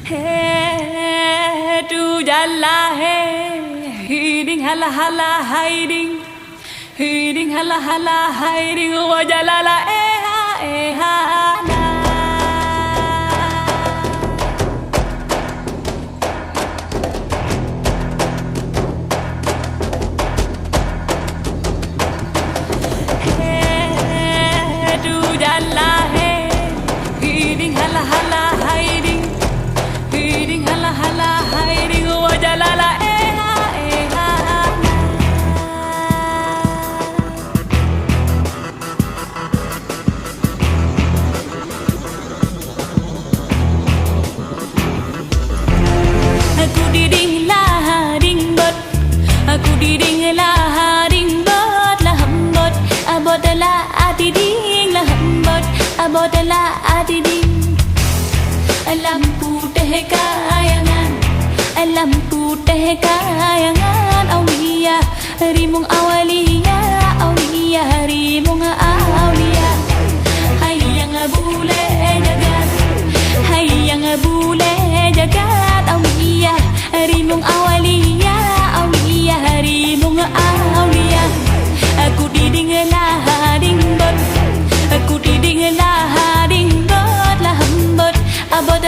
Hey, tu jalla hey, hiding hala hala hiding, hiding hala hala hiding, wa jalala eh ha na. Hey, tu jalla hey, hiding hala hala hiding. Hiding hala hala hiding wa jalala eh ha aku diding lah ding bot aku diding lah ding bot lah hambot abot lah adiding lah hambot abot lah adiding lampu teh kayangan lampu teh kayangan aulia rimung awalia aulia rimung aulia hayang bule jagat hayang bule jagat aulia rimung awalia aulia rimung aulia aku diding lah ding bot aku diding lah ding bot lah hambot abot